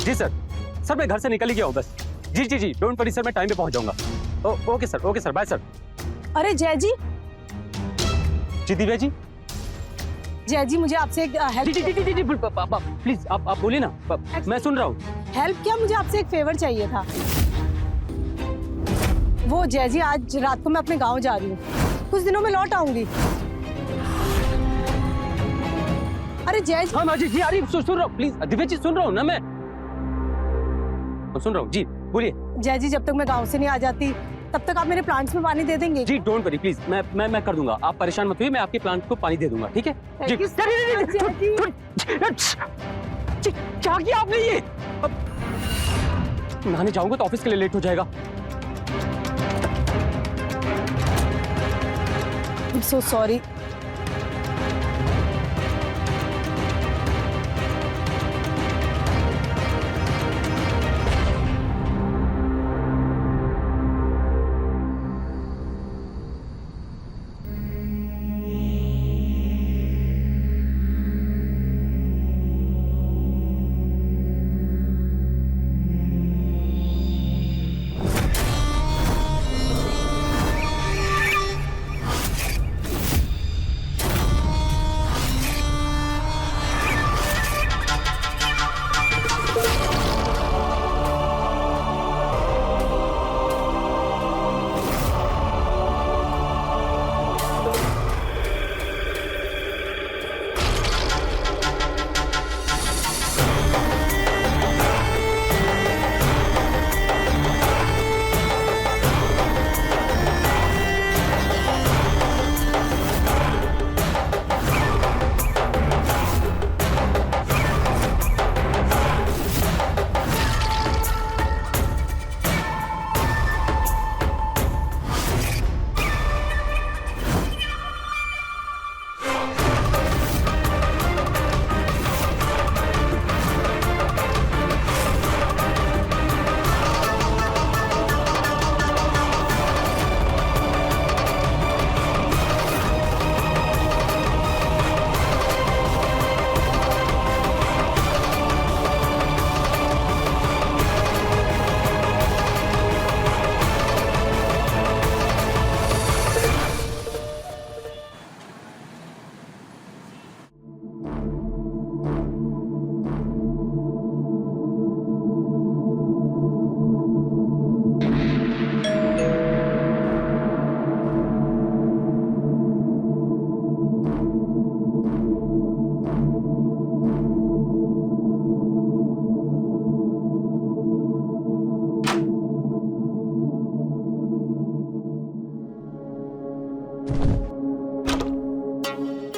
जी sir. Sir मैं घर से निकल ही गया हूँ बस। जी जी जी, डोंट वरी सर, मैं टाइम पे पहुंच जाऊंगा। Okay sir, bye sir. अरे जय जी, जी दिव्या जी। जय जी मुझे आपसे एक जी जी जी जी जी, प्लीज आप बोलिए ना, मैं सुन रहा हूँ। हेल्प क्या, मुझे आपसे एक फेवर चाहिए था। वो जय जी, आज रात को मैं अपने गांव जा रही हूँ, कुछ दिनों में लौट आऊंगी। अरे जय जी। हाँ जी जी, अरे सुन रहा हूँ, प्लीज दिव्या जी, सुन रहा हूँ ना मैं सुन रहा हूँ जी, बोलिए। जय जी, जब तक मैं गांव से नहीं आ जाती तब तक आप मेरे प्लांट्स में पानी दे देंगे? जी डोंट वरी प्लीज, मैं कर दूंगा, आप परेशान मत होइए, मैं आपके प्लांट को पानी दे दूंगा, ठीक है जी। क्या किया आपने ये? अब नहाने जाऊंगा तो ऑफिस के लिए लेट हो जाएगा। I'm so sorry.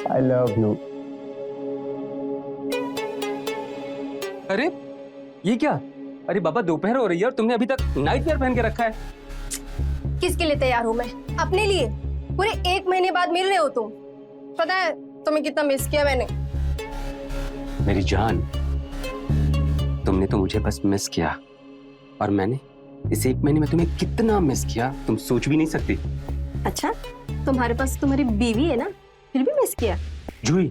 I love you. अरे ये क्या? अरे बाबा दोपहर हो रही है और तुमने अभी तक नाइट वेयर पहन के रखा है। किसके लिए तैयार हूँ मैं? अपने लिए। पूरे 1 महीने बाद मिल रहे हो तुम। पता है तुम्हें कितना मिस किया मैंने। मेरी जान, तुमने तो मुझे बस मिस किया और मैंने इस 1 महीने में तुम्हें कितना मिस किया तुम सोच भी नहीं सकती। अच्छा, तुम्हारे पास तुम्हारी बीवी है ना, फिर भी मिस किया? जूही,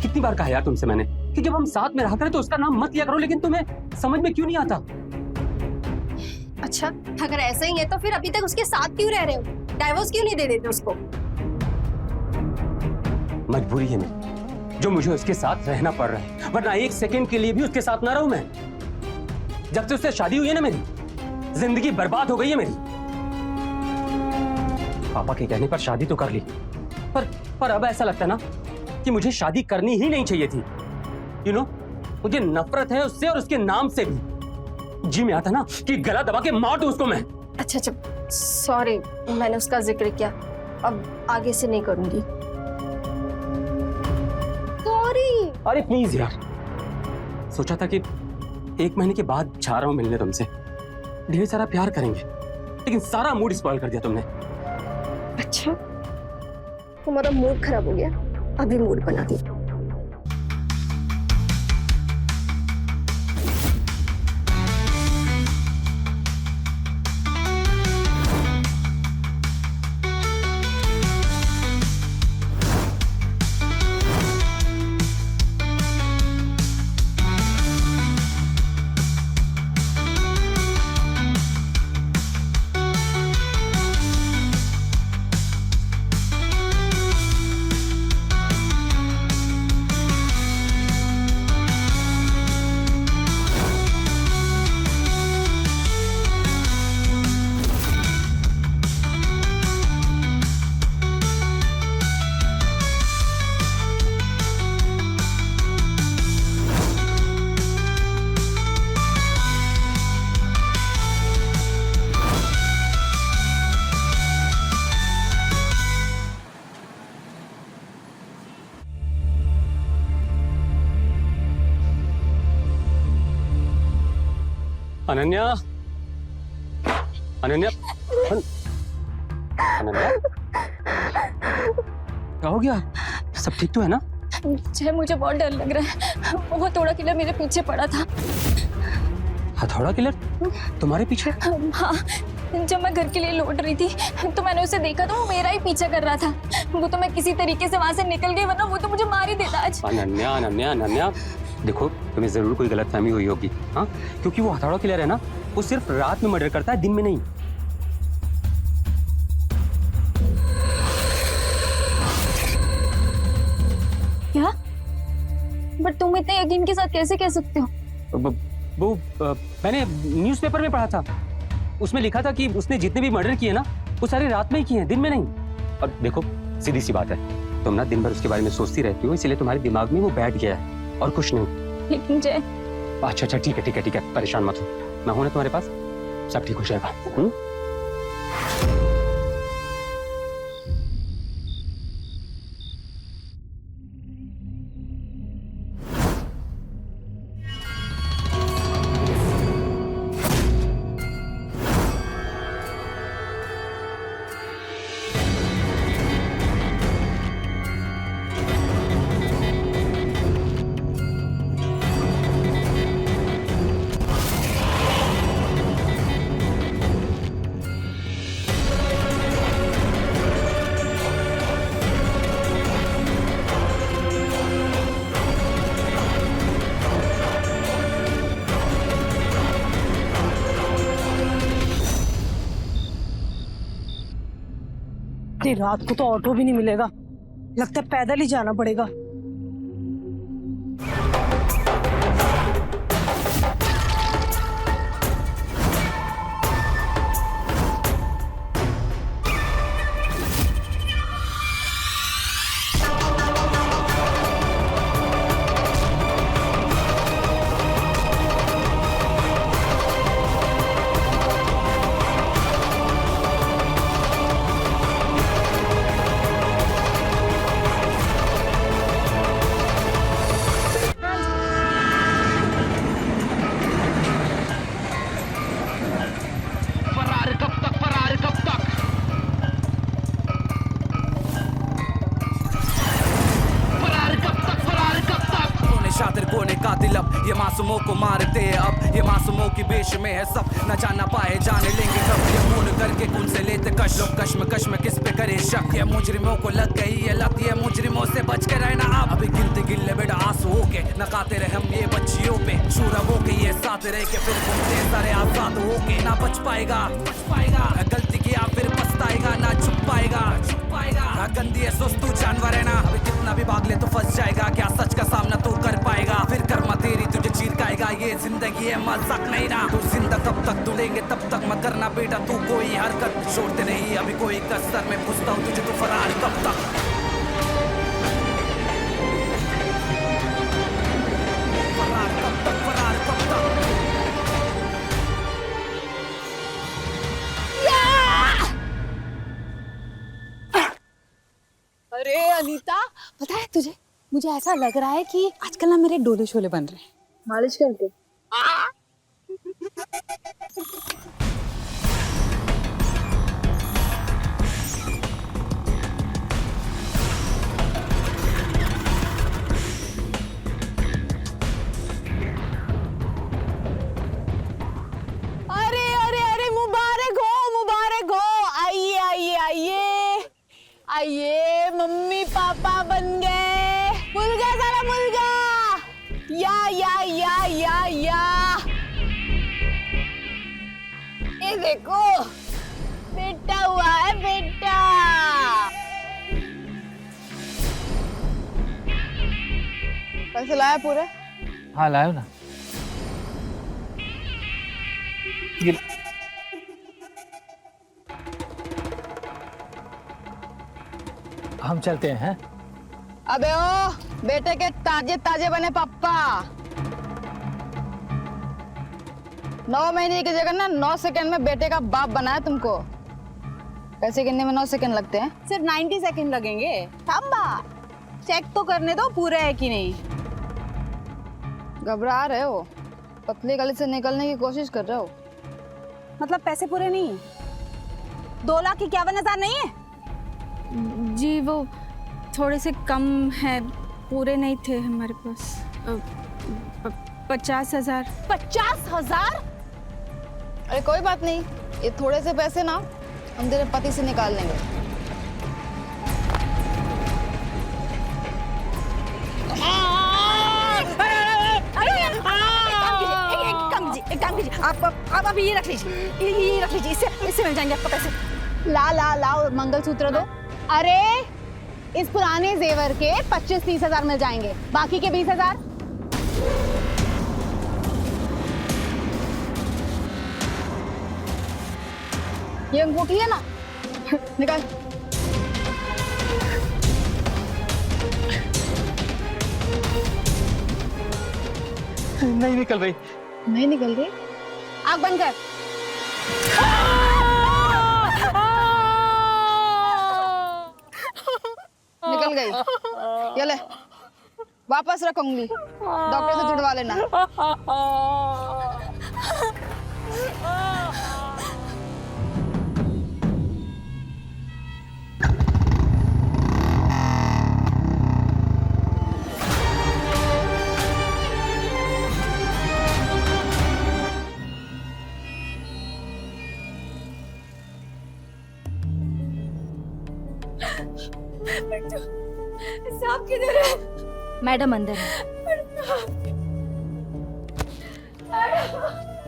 कितनी बार कहा यार तुमसे मैंने कि जब हम साथ में रहा करें तो उसका नाम मत लिया करो, लेकिन तुम्हें समझ में क्यों नहीं आता? अच्छा, अगर ऐसा ही है तो फिर अभी तक उसके साथ क्यों रह रहे हो? डाइवोर्स क्यों नहीं दे देते उसको? मजबूरी है मेरी, जो मुझे उसके साथ रहना पड़ रहा है, वरना 1 सेकंड के लिए भी उसके साथ ना रहूं मैं। जब से उससे शादी हुई है ना मेरी, जिंदगी बर्बाद हो गई है मेरी। पापा के कहने पर शादी तो कर ली, पर अब ऐसा लगता है ना कि मुझे शादी करनी ही नहीं चाहिए थी। यू नो, मुझे नफरत है उससे और उसके नाम से भी। जी में आता ना कि गला दबा के मार दूं उसको मैं। अच्छा, सॉरी, मैंने उसका जिक्र किया, अब आगे से नहीं करूंगी। सॉरी। अरे प्लीज यार, सोचा था कि 1 महीने के बाद जा रहा हूं मिलने तुमसे, ढेर सारा प्यार करेंगे, लेकिन सारा मूड स्पॉइल कर दिया तुमने। अच्छा, तुम्हारा मूड खराब हो गया, अभी मूड बना दी। अनन्या, अनन्या, अनन्या, क्या हो गया? सब ठीक तो है ना? जय, मुझे बहुत डर लग रहा है। वो हथौड़ा किलर मेरे पीछे पड़ा था। हथौड़ा किलर तुम्हारे पीछे? हाँ, जब मैं घर के लिए लौट रही थी तो मैंने उसे देखा तो वो मेरा ही पीछा कर रहा था। वो तो मैं किसी तरीके से वहां से निकल गई, वरना वो तो मुझे मार ही देता आज। अनन्या, अनन्या, अनन्या, देखो तुम्हें जरूर कोई गलतफहमी हुई होगी, हाँ? क्योंकि वो हथौड़ा किलर है ना, वो सिर्फ रात में मर्डर करता है, दिन में नहीं। क्या? बट तुम इतने यकीन के साथ कैसे कह सकते हो? वो मैंने न्यूज़पेपर में पढ़ा था, उसमें लिखा था कि उसने जितने भी मर्डर किए ना, वो सारे रात में ही किए हैं, दिन में नहीं। और देखो सीधी सी बात है, तुम ना दिन भर उसके बारे में सोचती रहती हो, इसलिए तुम्हारे दिमाग में वो बैठ गया है और कुछ नहीं। लेकिन जय, अच्छा अच्छा, ठीक है ठीक है ठीक है, परेशान मत हो, मैं हूं ना तुम्हारे पास, सब ठीक हो जाएगा। अरे रात को तो ऑटो भी नहीं मिलेगा, लगता है पैदल ही जाना पड़ेगा। कातिल अब ये मासूमों को मारते हैं, अब ये मासूमों की बेश में है सब, न जाना पाए जाने लेंगे कब, ये खून करके खून से लेते कश, लोग कश में किस पे करे शक, ये मुजरिमों को लग गई ये लत, ये मुजरिमों से बच के रहना अब, अभी गिनते गिल्ले बेटा आंसू के नकाते रहे हम ये बच्चियों पे, शूरब हो के ये साथ रह के फिर घूमते सारे आजाद हो के, ना बच पाएगा गलती किया फिर पछताएगा, ना छुप पाएगा गंदी है सोच तू जानवर है ना, अभी कितना भी भाग ले तो फंस जाएगा, क्या सच का सामना तू कर पाएगा, फिर कर्मा तेरी तुझे चीर खाएगा, ये जिंदगी है मजाक नहीं ना, तू जिंदा कब तक ढूंढेंगे तब तक मत करना बेटा तू कोई हरकत, छोड़ते नहीं अभी कोई कसर, मैं पूछता हूँ तुझे तू फरार कब तक। अरे अनीता, पता है तुझे, मुझे ऐसा लग रहा है कि आजकल ना मेरे डोले शोले बन रहे हैं। मालिश करके। अरे अरे अरे, मुबारक हो, आइए आइए आइए आइए, मम्मी पापा बन गए, मुलगा सारा मुलगा, या ये देखो बेटा हुआ है, बेटा। पैसे लाया पूरे? हाँ लायो ना। ये हम चलते हैं। अबे ओ, बेटे के ताजे ताजे बने पापा। 9 महीने की जगह ना 9 सेकंड में बेटे का बाप बनाया तुमको। पैसे गिनने में 9 सेकंड लगते हैं? सिर्फ 90 सेकंड लगेंगे। थांबा, चेक तो करने दो पूरे है कि नहीं। घबरा रहे हो? पतले गले से निकलने की कोशिश कर रहे हो? मतलब पैसे पूरे नहीं है? 2 लाख 51,000 नहीं है? जी वो थोड़े से कम है, पूरे नहीं थे हमारे पास। 50,000। 50,000? अरे कोई बात नहीं, ये थोड़े से पैसे ना हम तेरे पति से निकाल लेंगे। एक काम कीजिए, आप अभी ये रख लीजिए, ये रख लीजिए, इससे मिल जाएंगे आपको पैसे। लाओ मंगलसूत्र दो। अरे इस पुराने जेवर के 25-30 हजार मिल जाएंगे, बाकी के 20,000। ये अंगूठी है ना, निकाल। नहीं निकल रही। नहीं निकल रही? आग बंद कर। निकल गई। ये ले, वापस रख उंगली, डॉक्टर से जुड़वा लेना। साहब किधर है? मैडम अंदर है।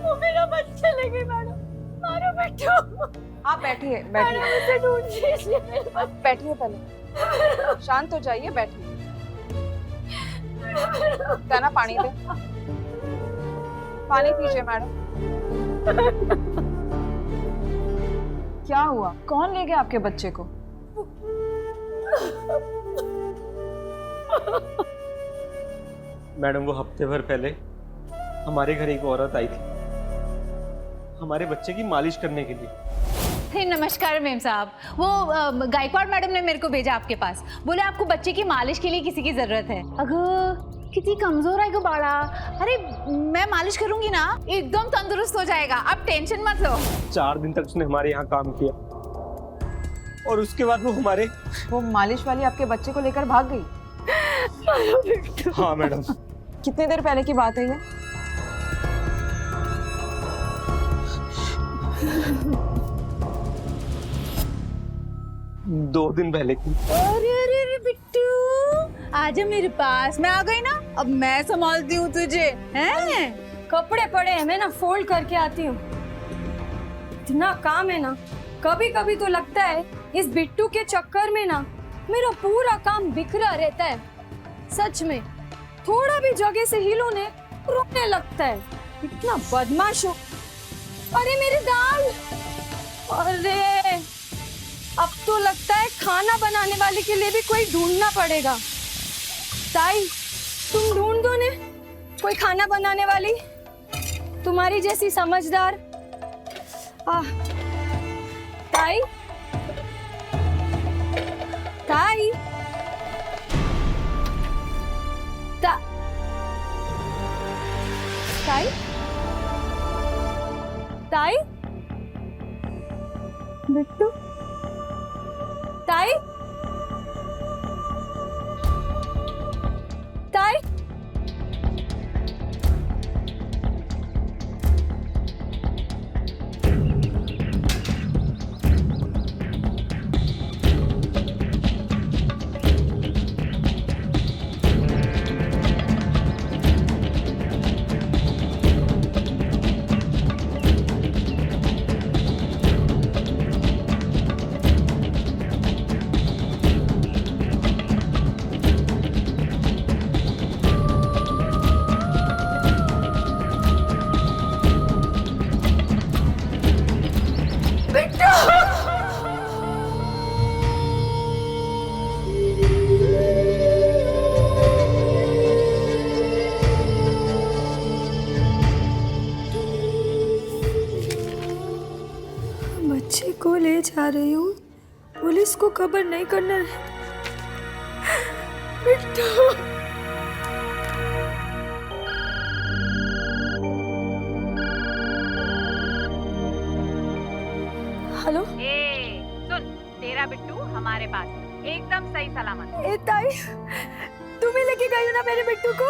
वो मेरा बच्चा ले गई मैडम, मारो बेटो। आप बैठिए बैठिए, उसे ढूंढ लीजिए। बैठिए पहले, शांत हो जाइए, बैठिए। दाना पानी दे, पानी पीजिए मैडम। क्या हुआ? कौन ले गया आपके बच्चे को? मैडम वो हफ्ते भर पहले हमारे घर एक औरत आई थी हमारे बच्चे की मालिश करने के लिए। नमस्कार मैम साहब, वो गायकवाड़ मैडम ने मेरे को भेजा आपके पास, बोले आपको बच्चे की मालिश के लिए किसी की जरूरत है। अगर कितनी कमजोर है बाड़ा। अरे मैं मालिश करूंगी ना, एकदम तंदुरुस्त हो जाएगा, आप टेंशन मत लो। 4 दिन तक उसने हमारे यहाँ काम किया और उसके बाद वो मालिश वाली आपके बच्चे को लेकर भाग गई? हाँ मैडम। कितनी देर पहले की बात है ये? दो दिन पहले की। अरे बिट्टू, आजा मेरे पास, मैं आ गई ना, अब मैं संभालती हूँ तुझे। हैं? कपड़े पड़े हैं, मैं ना फोल्ड करके आती हूँ। इतना काम है ना, कभी कभी तो लगता है इस बिट्टू के चक्कर में ना मेरा पूरा काम बिखरा रहता है। सच में थोड़ा भी जगह से हिलो ने रोने लगता है, इतना बदमाश हो। अरे मेरी दाल! अरे अब तो लगता है खाना बनाने वाले के लिए भी कोई ढूंढना पड़ेगा। ताई, तुम ढूंढ दो ने कोई खाना बनाने वाली, तुम्हारी जैसी समझदार। ताई, ताई, ताई, ताई, बिट्टू, ताई, ताई, बच्चे को ले जा रही हूँ, पुलिस को खबर नहीं करना है। बिट्टू, मेरा बिट्टू हमारे पास एकदम सही सलामत। ए ताई, तुम ही लेके गई हो ना मेरे बिट्टू को?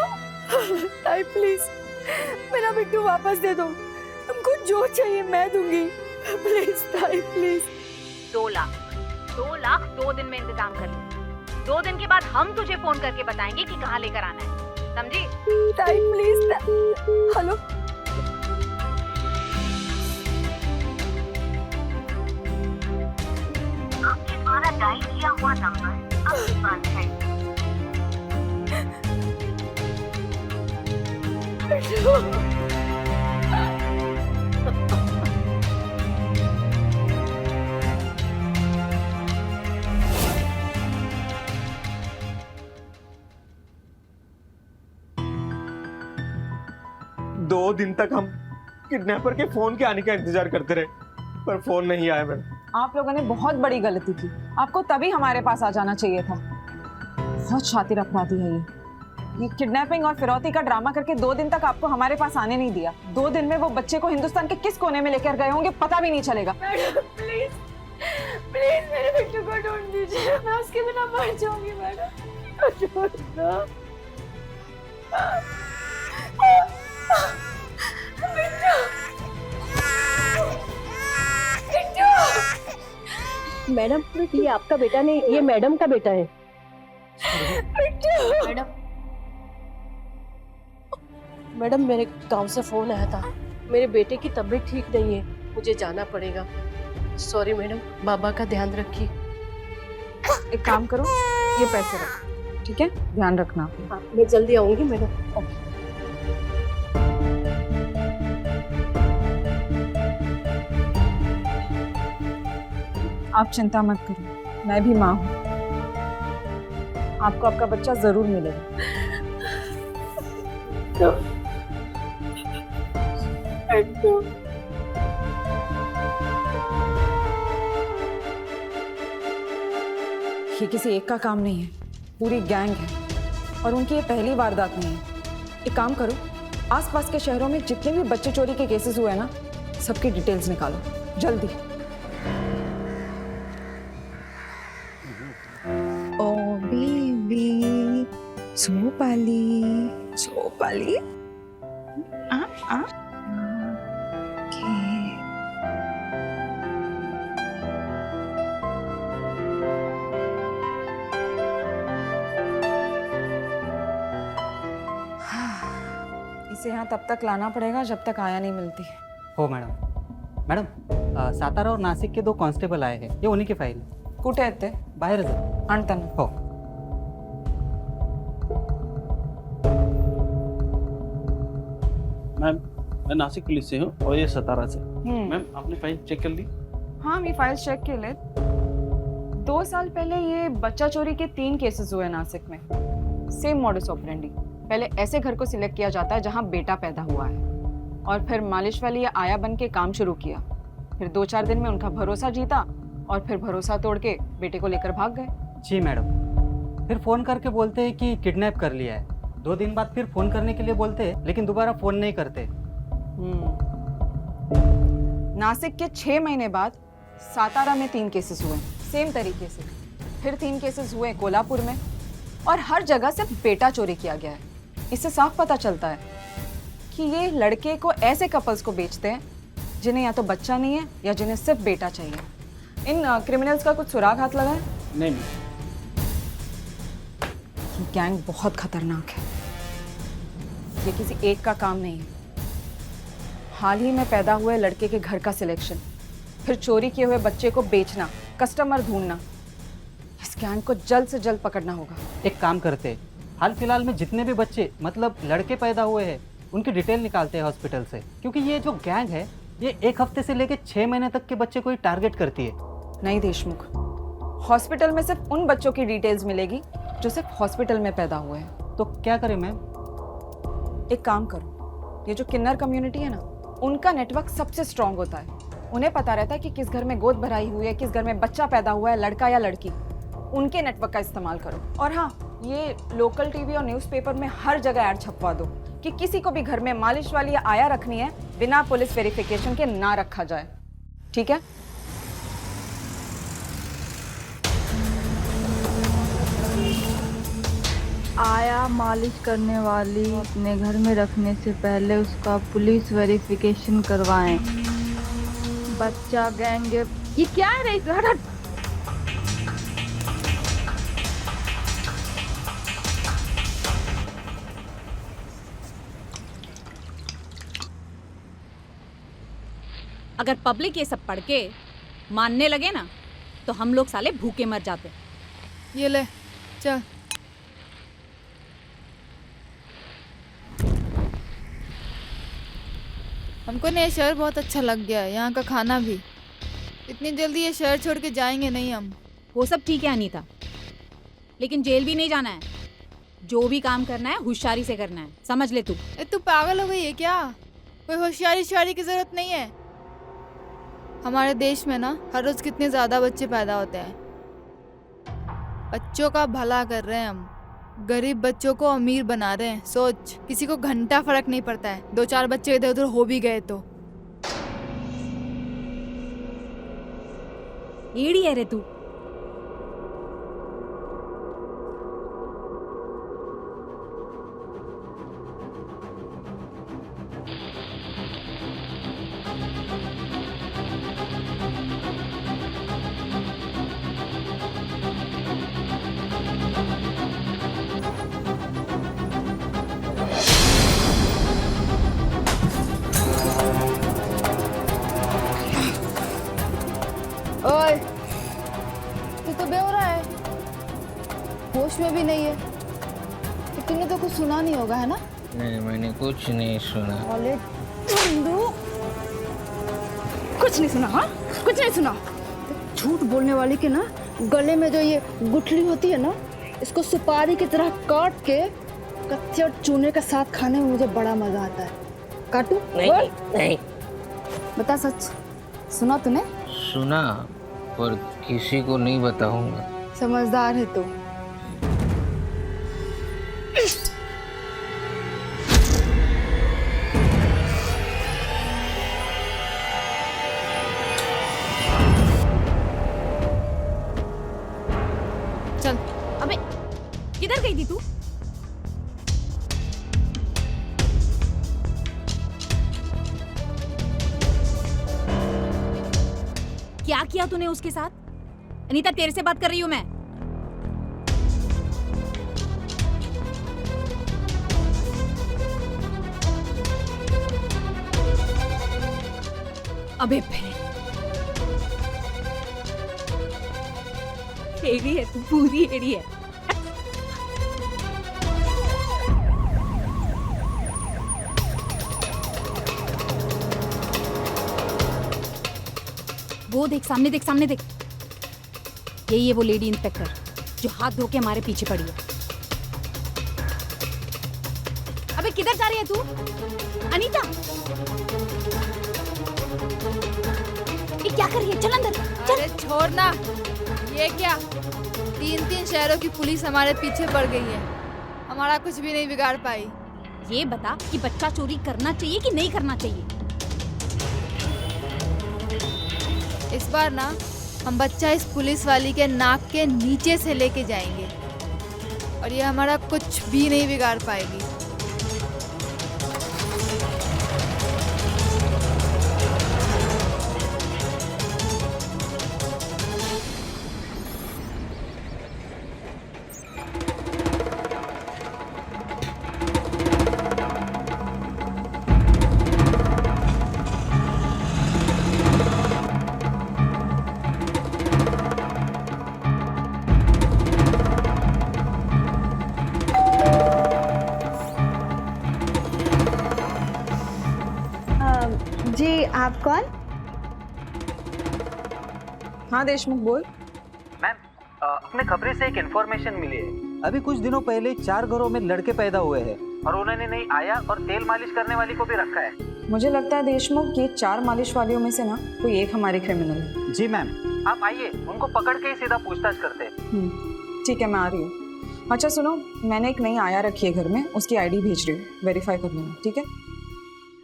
ताई प्लीज मेरा बिट्टू वापस दे दो, तुमको जो चाहिए मैं दूंगी, प्लीज ताई प्लीज। 2 लाख 2 दिन में इंतजाम कर ले। 2 दिन के बाद हम तुझे फोन करके बताएंगे कि कहाँ लेकर आना है, समझी? ताई प्लीज। हेलो, आपके द्वारा डायल किया हुआ नंबर अभी बंद है। दो दिन तक हम किडनैपर के फोन के आने का इंतजार करते रहे, पर फोन नहीं आया मैडम। आप लोगों ने बहुत बड़ी गलती की, आपको तभी हमारे पास आ जाना चाहिए था। बहुत शातिर अपराधी है ये किडनैपिंग और फिरौती का ड्रामा करके 2 दिन तक आपको हमारे पास आने नहीं दिया। 2 दिन में वो बच्चे को हिंदुस्तान के किस कोने में लेकर गए होंगे पता भी नहीं चलेगा। मैडम प्लीज प्लीज मेरे बिट्टू को ढूंढ दीजिए, मैं उसके बिना मर जाऊंगी मैडम। ढूंढना मैडम ये आपका बेटा नहीं, ये मैडम का बेटा है। मैडम मेरे गांव से फोन आया था, मेरे बेटे की तबीयत ठीक नहीं है, मुझे जाना पड़ेगा। सॉरी मैडम, बाबा का ध्यान रखिए। एक काम करो, ये पैसे रखो, ठीक है? ध्यान रखना। हाँ, मैं जल्दी आऊंगी मैडम। आप चिंता मत करो, मैं भी माँ हूँ, आपको आपका बच्चा जरूर मिलेगा। ये किसी एक का काम नहीं है, पूरी गैंग है और उनकी ये पहली वारदात नहीं है। एक काम करो, आसपास के शहरों में जितने भी बच्चे चोरी के केसेस हुए ना, सबकी डिटेल्स निकालो जल्दी। ओ बेबी, सो पाली इसे यहाँ तब तक लाना पड़ेगा जब तक आया नहीं मिलती। हो मैडम। मैडम सातारा और नासिक के 2 कांस्टेबल आए हैं, ये उन्हीं की फाइल है। कुठे आहेत ते? बाहेर जा आणताना हो। मैम मैं नासिक पुलिस से हूँ और ये सतारा से। मैम आपने फाइल चेक कर ली? हाँ मी फाइल चेक केले। 2 साल पहले ये बच्चा चोरी के 3 केसेस हुए नासिक में, सेम मॉडस ऑपरेंडी। पहले ऐसे घर को सिलेक्ट किया जाता है जहाँ बेटा पैदा हुआ है और फिर मालिश वाली आया बन के काम शुरू किया, फिर 2-4 दिन में उनका भरोसा जीता और फिर भरोसा तोड़ के बेटे को लेकर भाग गए। जी मैडम, फिर फोन करके बोलते हैं कि किडनैप कर लिया है। 2 दिन बाद फिर फोन करने के लिए बोलते हैं, लेकिन दोबारा फोन नहीं करते। नासिक के 6 महीने बाद सातारा में 3 केसेस हुए सेम तरीके से, फिर 3 केसेस हुए कोल्हापुर में और हर जगह से बेटा चोरी किया गया है। इससे साफ पता चलता है कि ये लड़के को ऐसे कपल्स को बेचते हैं जिन्हें या तो बच्चा नहीं है या जिन्हें सिर्फ बेटा चाहिए। इन क्रिमिनल्स का कुछ सुराग हाथ लगा है? नहीं। ये गैंग बहुत खतरनाक है, ये किसी एक का काम नहीं है। हाल ही में पैदा हुए लड़के के घर का सिलेक्शन, फिर चोरी किए हुए बच्चे को बेचना, कस्टमर ढूंढना, इस गैंग को जल्द से जल्द पकड़ना होगा। एक काम करते, हाल फिलहाल में जितने भी बच्चे मतलब लड़के पैदा हुए हैं उनकी डिटेल निकालते हैं हॉस्पिटल से, क्योंकि ये जो गैंग है ये 1 हफ्ते से लेकर 6 महीने तक के बच्चे को ही टारगेट करती है। नहीं देशमुख, हॉस्पिटल में सिर्फ उन बच्चों की डिटेल्स मिलेगी जो सिर्फ हॉस्पिटल में पैदा हुए हैं। तो क्या करें मैम? एक काम करो, ये जो किन्नर कम्युनिटी है ना, उनका नेटवर्क सबसे स्ट्रांग होता है। उन्हें पता रहता है कि किस घर में गोद भराई हुई है, किस घर में बच्चा पैदा हुआ है, लड़का या लड़की। उनके नेटवर्क का इस्तेमाल करो। और हाँ, ये लोकल टीवी और न्यूज़पेपर में हर जगह ऐड छपवा दो कि किसी को भी घर में मालिश वाली आया रखनी है, बिना पुलिस वेरिफिकेशन के ना रखा जाए, ठीक है? आया मालिश करने वाली अपने घर में रखने से पहले उसका पुलिस वेरिफिकेशन करवाएं। बच्चा गैंग ये क्या है रईस? हट। अगर पब्लिक ये सब पढ़ के मानने लगे ना तो हम लोग साले भूखे मर जाते। ये ले चल। हमको ना ये शहर बहुत अच्छा लग गया है, यहाँ का खाना भी। इतनी जल्दी ये शहर छोड़ के जाएंगे नहीं हम। वो सब ठीक है अनीता, लेकिन जेल भी नहीं जाना है। जो भी काम करना है होशियारी से करना है, समझ ले तू। तू पागल हो गई है क्या? कोई होशियारी की जरूरत नहीं है। हमारे देश में ना हर रोज कितने ज्यादा बच्चे पैदा होते हैं। बच्चों का भला कर रहे हैं हम, गरीब बच्चों को अमीर बना रहे हैं। सोच, किसी को घंटा फर्क नहीं पड़ता है 2-4 बच्चे इधर उधर हो भी गए तो। एड़ी है रे तू। ओए, तू तो बेहो रहा है, होश में भी नहीं है। तूने तो कुछ सुना नहीं होगा, है ना? नहीं, मैंने कुछ नहीं सुना। कुछ नहीं सुना? हाँ, कुछ नहीं सुना। झूठ बोलने वाली के ना गले में जो ये गुठली होती है ना, इसको सुपारी की तरह काट के कच्चे और चूने के साथ खाने में मुझे बड़ा मजा आता है। काटू? नहीं, नहीं। बता सच, सुना तूने? सुना, पर किसी को नहीं बताऊंगा। समझदार है तू। चल। अबे किधर गई थी तू? क्या किया तूने उसके साथ? अनीता, तेरे से बात कर रही हूं मैं। अबे बहन, एड़ी है तू, पूरी एड़ी है। वो देख, सामने देख, सामने देख। यही है वो लेडी इंस्पेक्टर जो हाथ धो के हमारे पीछे पड़ी है। अबे किधर जा रही है तू? अनीता, ये क्या कर रही है? चल अंदर चल। अरे छोड़ ना। ये क्या, 3 शहरों की पुलिस हमारे पीछे पड़ गई है, हमारा कुछ भी नहीं बिगाड़ पाई। ये बता कि बच्चा चोरी करना चाहिए कि नहीं करना चाहिए? इस बार ना हम बच्चा इस पुलिस वाली के नाक के नीचे से लेके जाएंगे और ये हमारा कुछ भी नहीं बिगाड़ पाएगी। जी, आप कौन? हाँ देशमुख, बोल। मैम, अपने खबरें से एक इन्फॉर्मेशन मिली है। अभी कुछ दिनों पहले 4 घरों में लड़के पैदा हुए हैं और उन्होंने नहीं आया और तेल मालिश करने वाली को भी रखा है। मुझे लगता है देशमुख, ये 4 मालिश वालियों में से ना कोई एक हमारे क्रिमिनल है। जी मैम, आप आइए, उनको पकड़ के ही सीधा पूछताछ करते हैं। ठीक है, मैं आ रही हूँ। अच्छा सुनो, मैंने एक नई आया रखी है घर में, उसकी आईडी भेज रही हूँ, वेरीफाई कर लेना, ठीक है?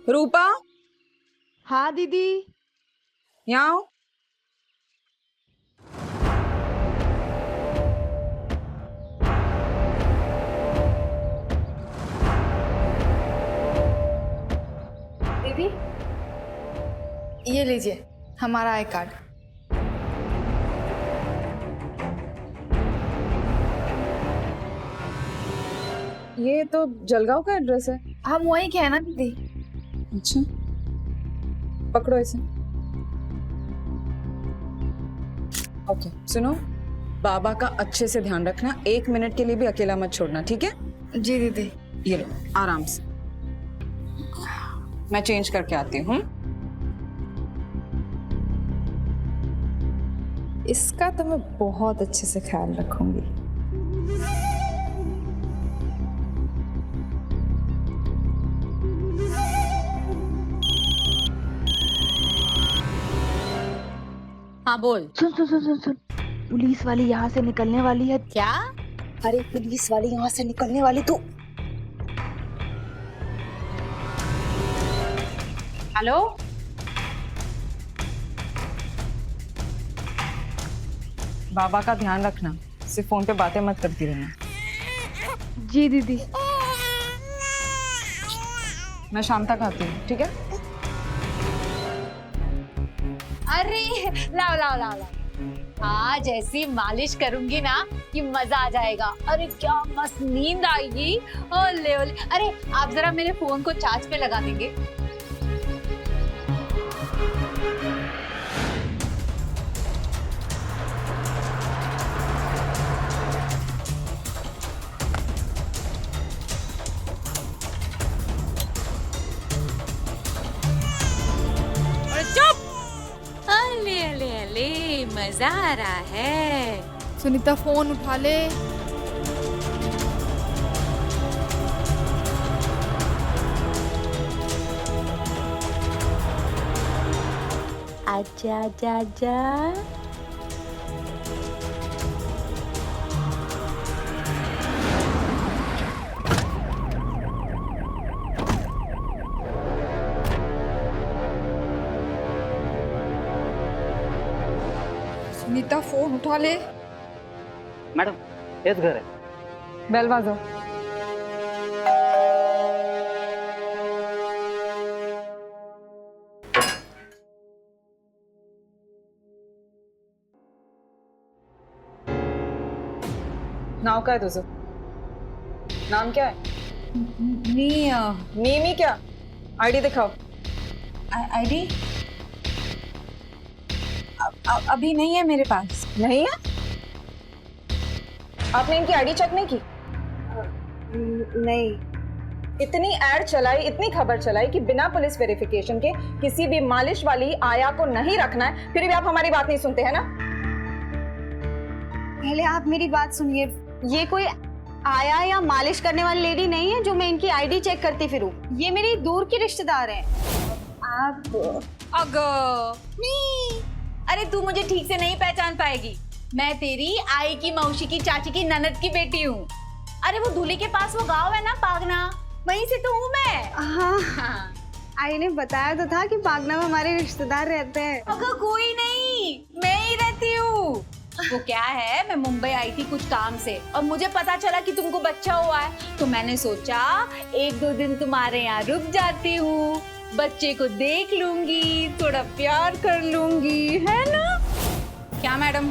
रूपा। हाँ दीदी। यहाँ आओ। दीदी, ये लीजिए हमारा आई कार्ड। ये तो जलगांव का एड्रेस है। हम वहीं के हैं ना दीदी। अच्छा, पकड़ो इसे। ओके, सुनो, बाबा का अच्छे से ध्यान रखना, 1 मिनट के लिए भी अकेला मत छोड़ना, ठीक है? जी दीदी। ये लो, आराम से। मैं चेंज करके आती हूँ। इसका तो मैं बहुत अच्छे से ख्याल रखूंगी। हाँ बोल। सुन सुन सुन सुन सुन, पुलिस वाली यहाँ से निकलने वाली है। क्या? अरे पुलिस वाली यहाँ से निकलने वाली तो। हेलो, बाबा का ध्यान रखना, सिर्फ फोन पे बातें मत करती रहना। जी दीदी। मैं शाम तक आती हूँ, ठीक है? अरे लाओ लाओ लाओ लाओ, आज ऐसी मालिश करूंगी ना कि मजा आ जाएगा। अरे क्या मस्त नींद आएगी। ओले ओले। अरे आप जरा मेरे फोन को चार्ज पे लगा देंगे? अले अले अले, मजा आ रहा है। सुनीता फोन उठा ले। आजा आजा आजा। सुनीता फोन उठा ले। मैडम, हेच घर आहे। बेल वाजव। नाव काय तुझं? नाम क्या है? मीमी क्या? आईडी दिखाओ। आईडी अभी नहीं है मेरे पास। नहीं है? आपने इनकी आईडी चेक नहीं की? नहीं। इतनी एड चलाई, इतनी खबर चलाई कि बिना पुलिस वेरिफिकेशन के किसी भी मालिश वाली आया को नहीं रखना है, फिर भी आप हमारी बात नहीं सुनते हैं ना? पहले आप मेरी बात सुनिए। ये कोई आया या मालिश करने वाली लेडी नहीं है जो मैं इनकी आईडी चेक करती फिरूं। ये मेरी दूर की रिश्तेदार हैं। आप अरे तू मुझे ठीक से नहीं पहचान पाएगी। मैं तेरी आई की मौसी की चाची की ननद की बेटी हूँ। अरे वो धूली के पास वो गांव है ना, पागना, वहीं से तो हूँ मैं। हाँ, आई ने बताया तो था कि पागना में हमारे रिश्तेदार रहते हैं। अगर कोई नहीं, मैं ही रहती हूँ। वो क्या है, मैं मुंबई आई थी कुछ काम से और मुझे पता चला कि तुमको बच्चा हुआ है, तो मैंने सोचा 1-2 दिन तुम्हारे यहाँ रुक जाती हूँ, बच्चे को देख लूंगी, थोड़ा प्यार कर लूंगी, है ना? क्या मैडम?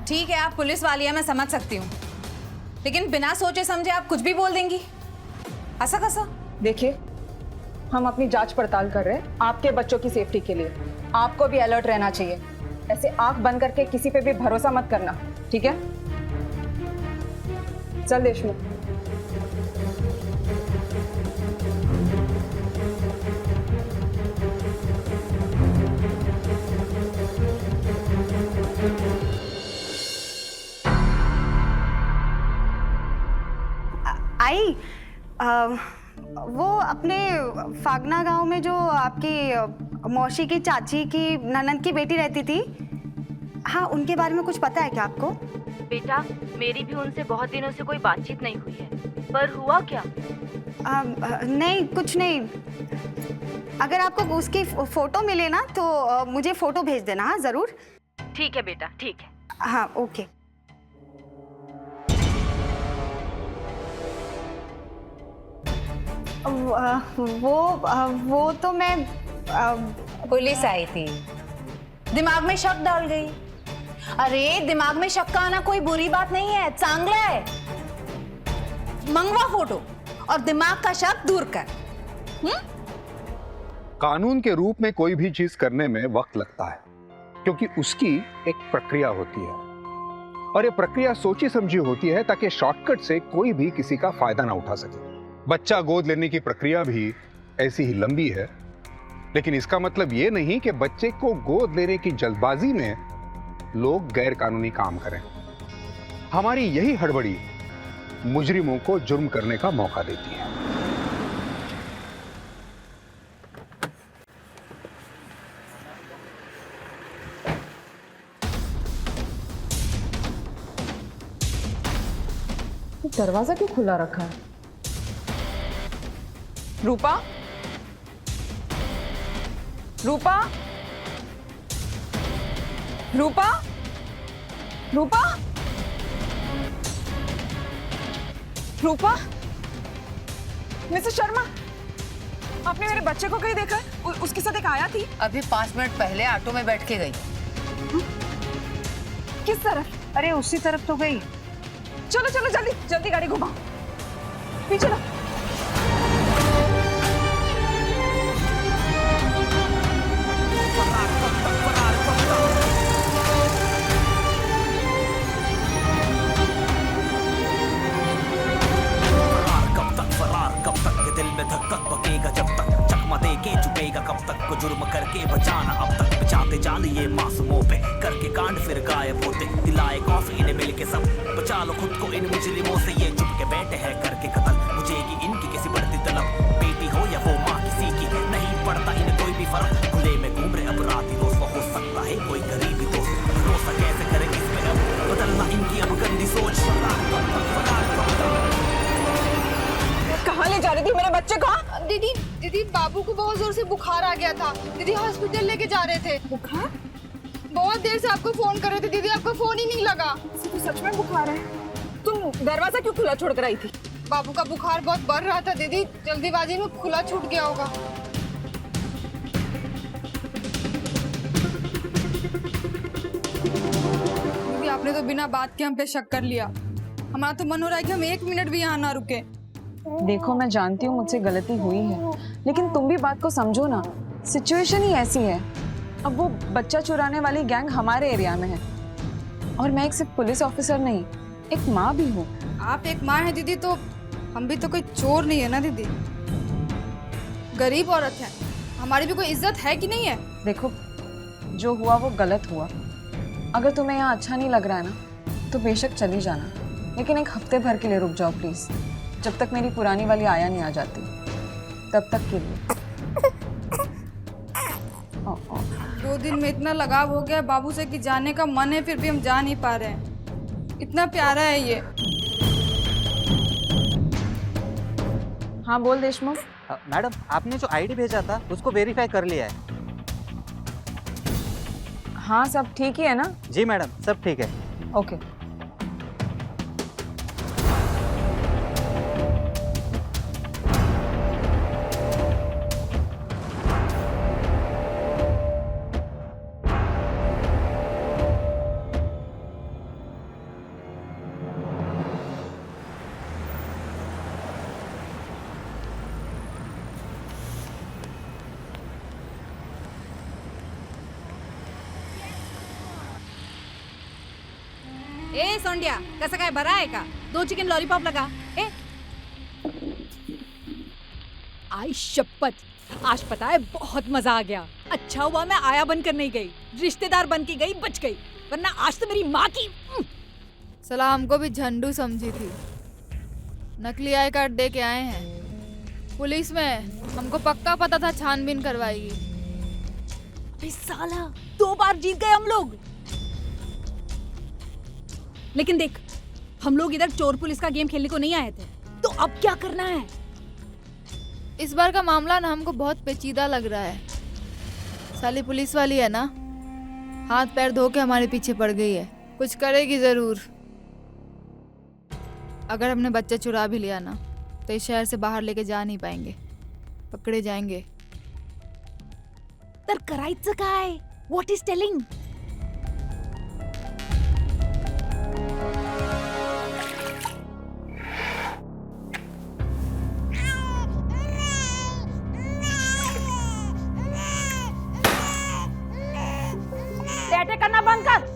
ठीक है, आप पुलिस वाली है, मैं समझ सकती हूँ, लेकिन बिना सोचे समझे आप कुछ भी बोल देंगी। ऐसा कैसा? देखिए, हम अपनी जांच पड़ताल कर रहे हैं आपके बच्चों की सेफ्टी के लिए। आपको भी अलर्ट रहना चाहिए। ऐसे आंख बंद करके किसी पे भी भरोसा मत करना, ठीक है? चल देशमुख। आई, वो अपने फागना गांव में जो आपकी मौसी की चाची की ननद की बेटी रहती थी, हाँ, उनके बारे में कुछ पता है क्या आपको? बेटा, मेरी भी उनसे बहुत दिनों से कोई बातचीत नहीं हुई है, पर हुआ क्या? नहीं, कुछ नहीं। अगर आपको उसकी फोटो मिले ना तो मुझे फोटो भेज देना। हाँ, जरूर। ठीक है बेटा, ठीक है। हाँ, ओके। वो तो मैं पुलिस आई थी, दिमाग में शक डाल गई। अरे दिमाग में शक का आना कोई बुरी बात नहीं है, चांगला है। मंगवा फोटो और दिमाग का शक दूर कर। कानून के रूप में कोई भी चीज करने में वक्त लगता है, क्योंकि उसकी एक प्रक्रिया होती है, और ये प्रक्रिया सोची समझी होती है ताकि शॉर्टकट से कोई भी किसी का फायदा ना उठा सके। बच्चा गोद लेने की प्रक्रिया भी ऐसी ही लंबी है, लेकिन इसका मतलब ये नहीं कि बच्चे को गोद लेने की जल्दबाजी में लोग गैर कानूनी काम करें। हमारी यही हड़बड़ी मुजरिमों को जुर्म करने का मौका देती है। दरवाजा क्यों खुला रखा है? रूपा, रूपा, रूपा, रूपा, रूपा, मिसेस शर्मा, आपने मेरे बच्चे को कहीं देखा है? उसके साथ एक आया थी। अभी 5 मिनट पहले ऑटो में बैठ के गई। किस तरफ? अरे उसी तरफ तो गई। चलो चलो जल्दी जल्दी गाड़ी घुमाओ, पीछे लो। दिल में धक धक बकेगा जब तक चकमा दे के चुपेगा कब तक को जुर्म करके बचाना अब तक बचाते जाल ये मासूमों पे करके कांड फिर गायब होते दिलाए कॉफी इन्हें मिल के सब बचा लो खुद को इन मुजरिमों से ये चुप के बैठे हैं करके कत्ल मुझेगी इनकी किसी बढ़ती तलब बेटी हो या वो माँ किसी की नहीं पड़ता इन्हें कोई भी फर्क खुले में घूम रहे अपराधी रोज हो सकता है कोई गरीबी दोस्त भरोसा कैसे करे इसमें अब बदलना इनकी अब गंदी सोच। कहाँ ले जा रही थी मेरे बच्चे को? दीदी दीदी बाबू को बहुत जोर से बुखार आ गया था, दीदी हॉस्पिटल लेके जा रहे थे। बुखार? बहुत देर से आपको फोन कर रहे थे दीदी, आपका फोन ही नहीं लगा। तो सच में बुखार है? तुम दरवाजा क्यों खुला छोड़ कर आई थी? बाबू का बुखार बहुत बढ़ रहा था दीदी, जल्दीबाजी में खुला छूट गया होगा। दीदी आपने तो बिना बात के हम पे शक कर लिया। हमारा तो मन हो रहा है कि हम 1 मिनट भी यहाँ ना रुके। देखो मैं जानती हूँ मुझसे गलती हुई है, लेकिन तुम भी बात को समझो ना, सिचुएशन ही ऐसी है। अब वो बच्चा चुराने वाली गैंग हमारे एरिया में है और मैं एक सिर्फ पुलिस ऑफिसर नहीं, एक माँ भी हूँ। आप एक माँ है दीदी, तो हम भी तो कोई चोर नहीं है ना दीदी, गरीब औरत है, हमारी भी कोई इज्जत है कि नहीं है? देखो जो हुआ वो गलत हुआ। अगर तुम्हें यहाँ अच्छा नहीं लग रहा है ना तो बेशक चली जाना, लेकिन 1 हफ्ते भर के लिए रुक जाओ प्लीज, जब तक मेरी पुरानी वाली आया नहीं आ जाती तब तक के लिए। 2 दिन में इतना लगाव हो गया बाबू से कि जाने का मन है, फिर भी हम जा नहीं पा रहे हैं। इतना प्यारा है ये। हाँ बोल देशमुख। मैडम आपने जो आईडी भेजा था उसको वेरीफाई कर लिया है। हाँ सब ठीक ही है ना? जी मैडम सब ठीक है। ओके। ए सोंडिया, कसं काय बरा आहे का? 2 चिकन लॉलीपॉप लगा। ए आई शपथ, आज पता है बहुत मजा आ गया। अच्छा हुआ मैं आया बनकर नहीं गई, रिश्तेदार बन के गई, बच गई, वरना आज तो मेरी माँ की। सलाह हमको भी झंडू समझी थी, नकली आई कार्ड दे के आए हैं पुलिस में, हमको पक्का पता था छानबीन करवाएगी। साला 2 बार जीत गए हम लोग। लेकिन देख, हम लोग इधर चोर पुलिस का गेम खेलने को नहीं आए थे, तो अब क्या करना है? इस बार का मामला ना हमको बहुत पेचीदा लग रहा है। साली पुलिस वाली है ना, हाथ पैर धो के हमारे पीछे पड़ गई है, कुछ करेगी जरूर। अगर हमने बच्चे चुरा भी लिया ना तो इस शहर से बाहर लेके जा नहीं पाएंगे, पकड़े जाएंगे। तर करायचं काय? What is telling? अटैक करना बंद कर।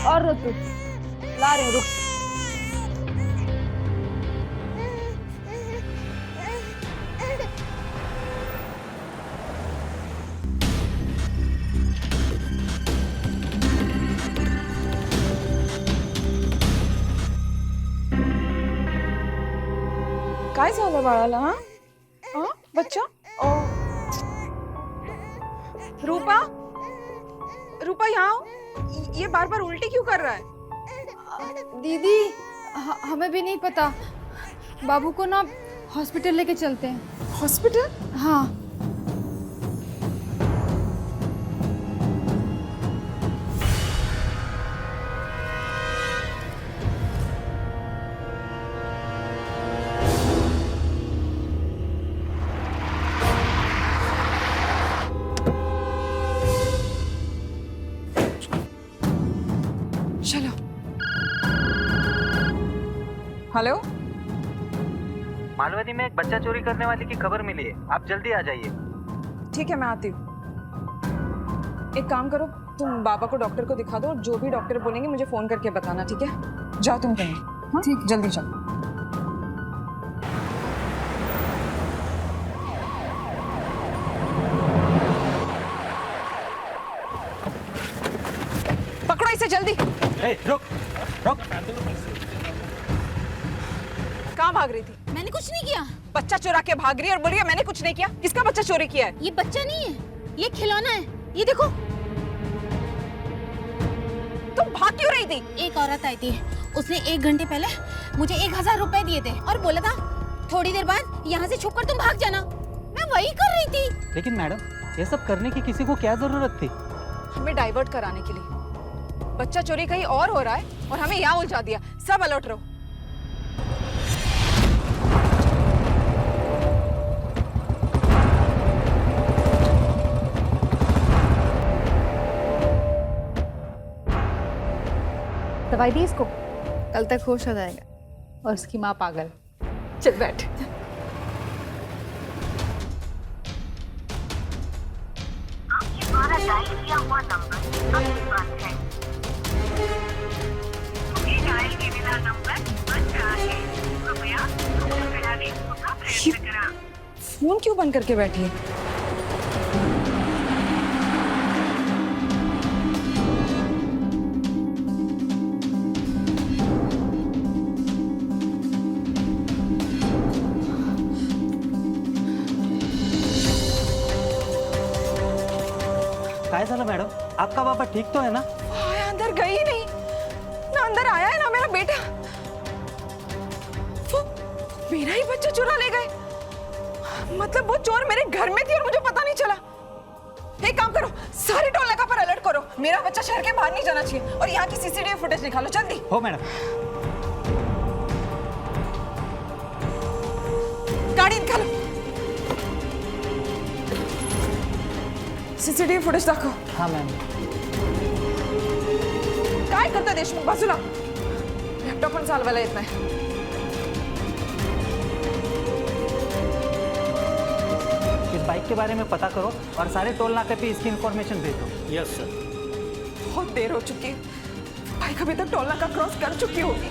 और रुक, ला रहे रुक। काय झालं बाळाला? बच्चा? ओ रूपा, रूपा यहाँ आओ। ये बार बार उल्टी क्यों कर रहा है? दीदी हमें भी नहीं पता, बाबू को ना हॉस्पिटल लेके चलते हैं। हॉस्पिटल? हाँ। चलो। हेलो, मालवनी में एक बच्चा चोरी करने वाली की खबर मिली है, आप जल्दी आ जाइए। ठीक है मैं आती हूँ। एक काम करो, तुम बाबा को डॉक्टर को दिखा दो और जो भी डॉक्टर बोलेंगे मुझे फोन करके बताना, ठीक है? जाओ तुम कहीं। हाँ? ठीक, जल्दी जाओ। पकड़ो इसे जल्दी। रुक रुक। कहाँ भाग रही थी? मैंने कुछ नहीं किया। बच्चा चुरा के भाग रही है और बोल रही है मैंने कुछ नहीं किया। किसका बच्चा चोरी किया है? ये बच्चा नहीं है, ये खिलौना है। ये देखो। तुम भाग क्यों रही थी? एक औरत आई थी, उसने 1 घंटे पहले मुझे 1000 रुपए दिए थे और बोला था थोड़ी देर बाद यहाँ से छुपकर तुम भाग जाना। मैं वही कर रही थी। लेकिन मैडम, ये सब करने की किसी को क्या जरूरत थी? हमें डाइवर्ट कराने के लिए। बच्चा चोरी कहीं और हो रहा है और हमें यहाँ उलझा दिया। सब अलर्ट रहो। दवाई दी इसको? कल तक होश आ जाएगा। और उसकी माँ पागल। चल बैठ। फोन क्यों बंद करके बैठी है? काय झालं मैडम, आपका पापा ठीक तो है ना? अंदर गई नहीं ना, अंदर आया है ना मेरा बेटा। वो मेरा ही बच्चा चुरा ले गए। मतलब वो चोर मेरे घर में थी और मुझे पता नहीं चला। एक काम करो, सारे टोल नाका पर अलर्ट करो। मेरा बच्चा शहर के बाहर नहीं जाना चाहिए और यहाँ की सीसीटीवी फुटेज निकालो जल्दी। हो मैडम। गाड़ी निकालो। सीसीटीवी फुटेज दाखव। हाँ मैम। काय करता देशमुख? बाजूला। लॅपटॉप पण चालवायला येत नाही। इस बाइक के बारे में पता करो और सारे टोल नाके पे इसकी इंफॉर्मेशन भेजो। Yes sir. बहुत देर हो चुकी है, बाइक अभी तक टोल नाका क्रॉस कर चुकी होगी।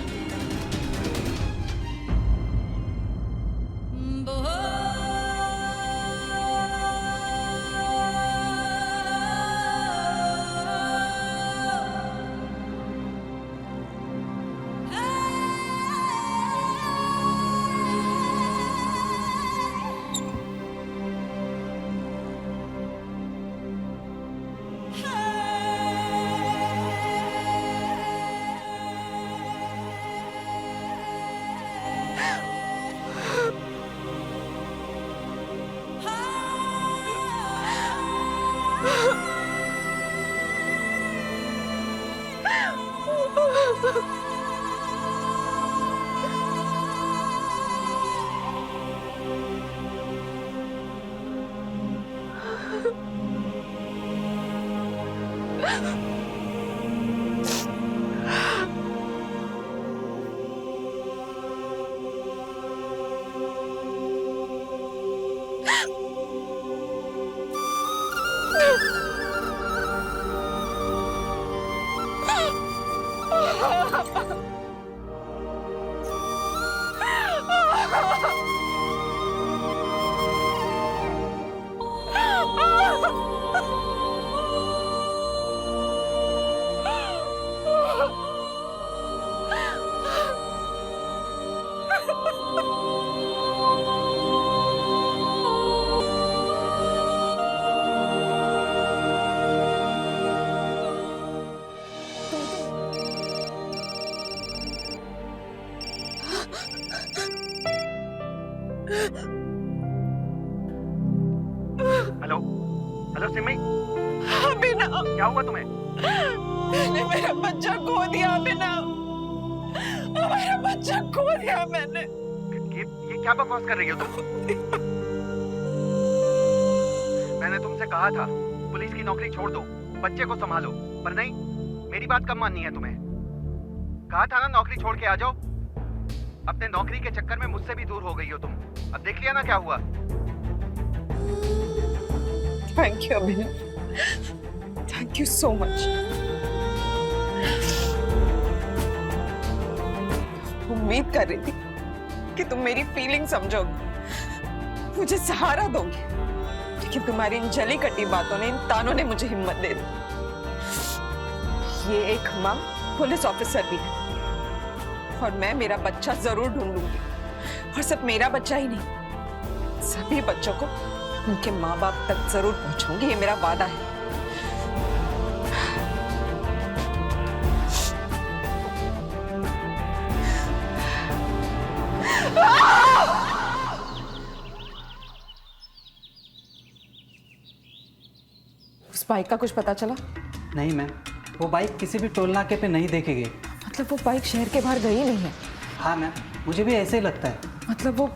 हेलो हेलो सिमी, अभिनव, क्या हुआ तुम्हें? मैंने मेरा बच्चा खो दिया अभिनव, मेरा बच्चा खो दिया मैंने। ये क्या बकवास कर रही हो तुम? मैंने तुमसे कहा था पुलिस की नौकरी छोड़ दो, बच्चे को संभालो, पर नहीं, मेरी बात कब माननी है तुम्हें? कहा था ना नौकरी छोड़ के आ जाओ। अपने नौकरी के चक्कर में मुझसे भी दूर हो गई हो तुम। अब देख लिया ना क्या हुआ। Thank you Abhinav, thank you so much. उम्मीद कर रही थी कि तुम मेरी फीलिंग समझोगे, मुझे सहारा दोगे, लेकिन तुम्हारी इन जली कटी बातों ने, इन तानों ने मुझे हिम्मत दे दी। ये एक माँ पुलिस ऑफिसर भी है, और मैं मेरा बच्चा जरूर ढूंढूंगी, और सिर्फ मेरा बच्चा ही नहीं, सभी बच्चों को उनके माँ बाप तक जरूर पहुंचाऊंगी, ये मेरा वादा है। उस बाइक का कुछ पता चला? नहीं मैम, वो बाइक किसी भी टोल नाके पे नहीं देखी गई। मतलब वो बाइक शहर के बाहर गई नहीं है? हाँ मैम, मुझे भी ऐसे ही लगता है। मतलब वो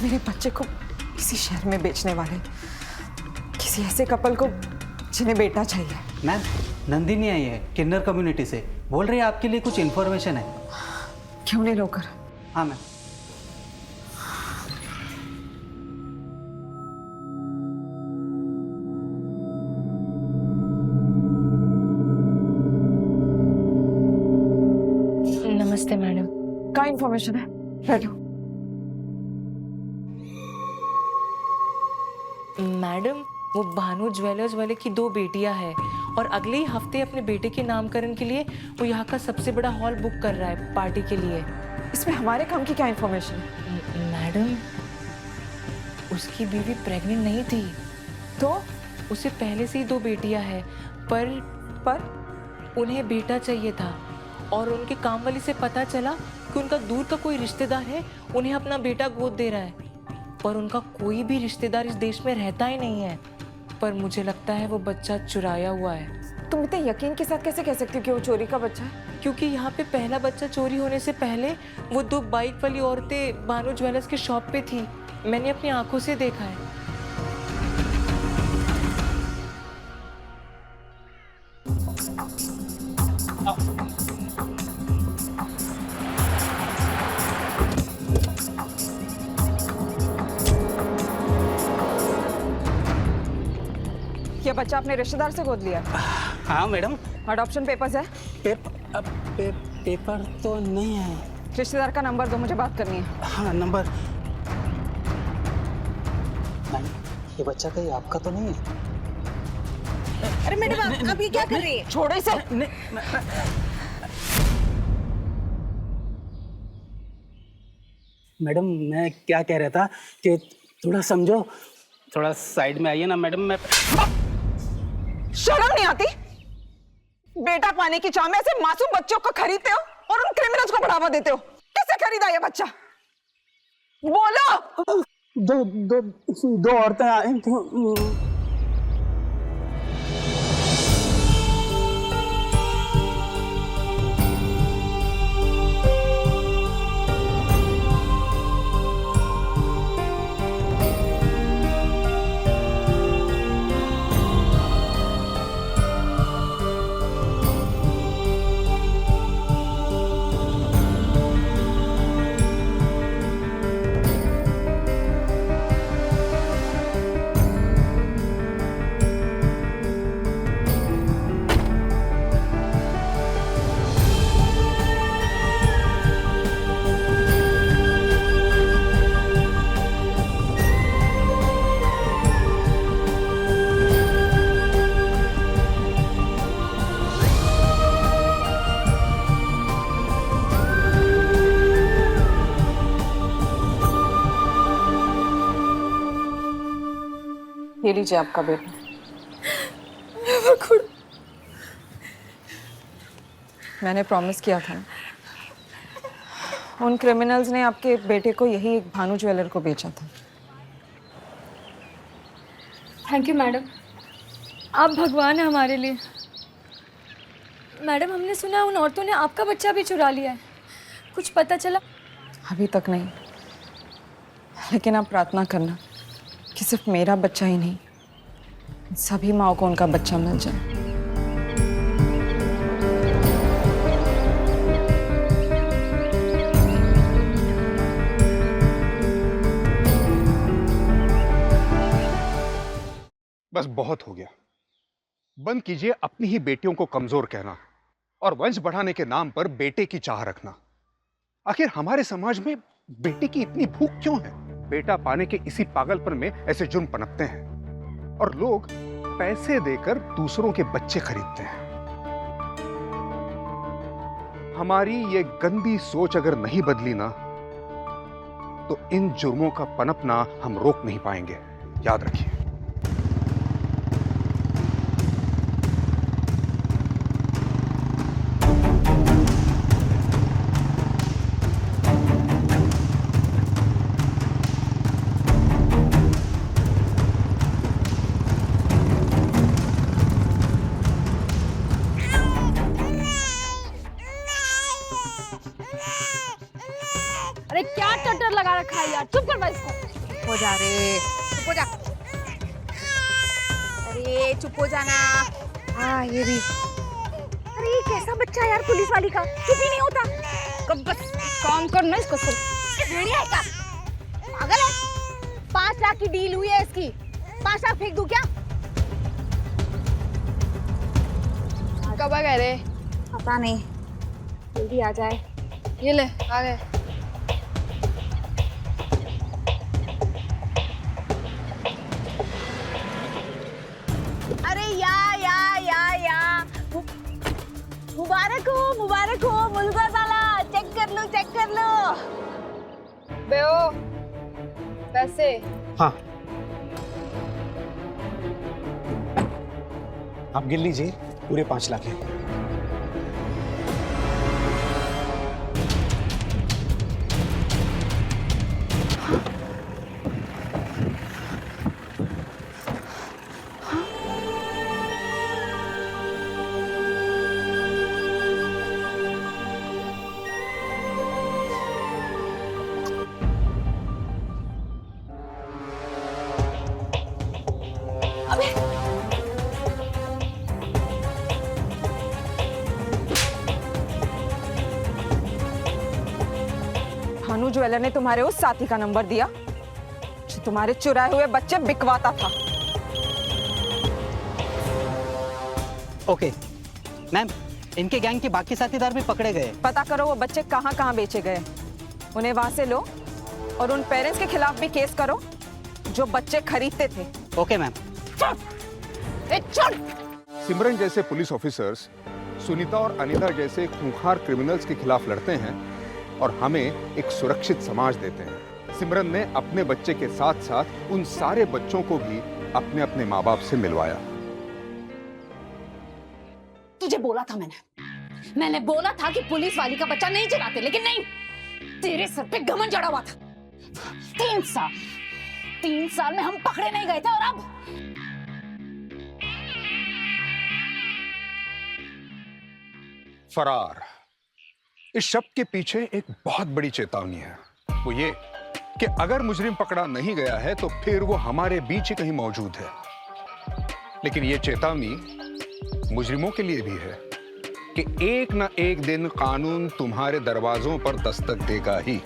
मेरे बच्चे को किसी शहर में बेचने वाले, किसी ऐसे कपल को जिन्हें बेटा चाहिए। मैम, नंदिनी आई है किन्नर कम्युनिटी से, बोल रही है आपके लिए कुछ इन्फॉर्मेशन है। क्यों नहीं लोकर? हाँ मैम। नमस्ते मैडम। क्या इन्फॉर्मेशन है? बैठो। मैडम, वो भानु ज्वेलर्स वाले की 2 बेटियां हैं और अगले ही हफ्ते अपने बेटे के नामकरण के लिए वो यहाँ का सबसे बड़ा हॉल बुक कर रहा है पार्टी के लिए। इसमें हमारे काम की क्या इन्फॉर्मेशन है? मैडम, उसकी बीवी प्रेग्नेंट नहीं थी, तो उसे पहले से ही 2 बेटियां हैं, पर उन्हें बेटा चाहिए था, और उनके काम वाली से पता चला कि उनका दूर का कोई रिश्तेदार है उन्हें अपना बेटा गोद दे रहा है, पर उनका कोई भी रिश्तेदार इस देश में रहता ही नहीं है। पर मुझे लगता है वो बच्चा चुराया हुआ है। तुम इतने यकीन के साथ कैसे कह सकती हो कि वो चोरी का बच्चा है? क्योंकि यहाँ पे पहला बच्चा चोरी होने से पहले वो 2 बाइक वाली औरतें भानु ज्वेलर्स के शॉप पे थी, मैंने अपनी आंखों से देखा है। ये बच्चा अपने रिश्तेदार से गोद लिया? हाँ मैडम। अडॉप्शन पेपर्स है? पेपर तो नहीं है। रिश्तेदार का नंबर दो, मुझे बात करनी है। हाँ नंबर। ये बच्चा कहीं आपका तो नहीं है? अरे मैडम, आप ये क्या कर रही है? छोड़ो इसे। मैडम, मैं क्या कह रहा था कि थोड़ा समझो, थोड़ा साइड में आइए ना मैडम। मैं शर्म नहीं आती? बेटा पाने की चाह में ऐसे मासूम बच्चों को खरीदते हो और उन क्रिमिनल्स को बढ़ावा देते हो। किससे खरीदा ये बच्चा? बोलो। दो औरतें आई थी। ये लीजिए आपका बेटा। मैंने प्रॉमिस किया था, उन क्रिमिनल्स ने आपके बेटे को यही एक भानु ज्वेलर को बेचा था। थैंक यू मैडम, आप भगवान हैं हमारे लिए। मैडम, हमने सुना उन औरतों ने आपका बच्चा भी चुरा लिया है, कुछ पता चला? अभी तक नहीं, लेकिन आप प्रार्थना करना कि सिर्फ मेरा बच्चा ही नहीं, सभी माँओं को उनका बच्चा मिल जाए। बस बहुत हो गया। बंद कीजिए अपनी ही बेटियों को कमजोर कहना और वंश बढ़ाने के नाम पर बेटे की चाह रखना। आखिर हमारे समाज में बेटे की इतनी भूख क्यों है? बेटा पाने के इसी पागलपन में ऐसे जुर्म पनपते हैं और लोग पैसे देकर दूसरों के बच्चे खरीदते हैं। हमारी ये गंदी सोच अगर नहीं बदली ना, तो इन जुर्मों का पनपना हम रोक नहीं पाएंगे। याद रखिए। अरे क्या टटर लगा रखा है यार, चुप कर भाई इसको। चुप हो जा रे, चुप हो जा। अरे चुप हो जाना। हाँ ये भी। अरे ये कैसा बच्चा है यार पुलिस वाली का, चुप ही नहीं होता। कब बस काम करना इसको। भेड़िया है क्या? पागल है? 5 लाख की डील हुई है इसकी, 5 लाख फेंक दूं क्या? कब आ गए रे? पता नहीं, जल्दी आ जाए। ये ले आ गए। अरे या मुबारक हो मुल्का साला, चेक कर लो। बेओ पैसे। हाँ, आप गिन लीजिए, पूरे 5 लाख हैं। भानु ज्वेलर ने तुम्हारे उस साथी का नंबर दिया जो तुम्हारे चुराए हुए बच्चे बिकवाता था। ओके मैम, इनके गैंग के बाकी साथीदार भी पकड़े गए। पता करो वो बच्चे कहाँ कहाँ बेचे गए, उन्हें वहां से लो और उन पेरेंट्स के खिलाफ भी केस करो जो बच्चे खरीदते थे। Okay ma'am. सिमरन जैसे पुलिस ऑफिसर्स सुनीता और अनीता जैसे खूंखार क्रिमिनल्स के खिलाफ लड़ते हैं और हमें एक सुरक्षित समाज देते हैं। सिमरन ने अपने बच्चे के साथ साथ उन सारे बच्चों को भी अपने अपने माँ बाप से मिलवाया। तुझे बोला था मैंने बोला था कि पुलिस वाली का बच्चा नहीं चुराते, लेकिन नहीं, तेरे सर पे घमंड चढ़ा हुआ था। 3 साल में हम पकड़े नहीं गए थे और अब फरार। इस शब्द के पीछे एक बहुत बड़ी चेतावनी है, वो ये कि अगर मुजरिम पकड़ा नहीं गया है तो फिर वो हमारे बीच ही कहीं मौजूद है। लेकिन ये चेतावनी मुजरिमों के लिए भी है कि एक न एक दिन कानून तुम्हारे दरवाजों पर दस्तक देगा ही।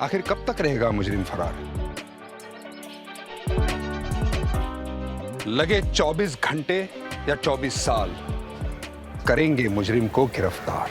आखिर कब तक रहेगा मुजरिम फरार? लगे 24 घंटे या 24 साल, करेंगे मुजरिम को गिरफ्तार।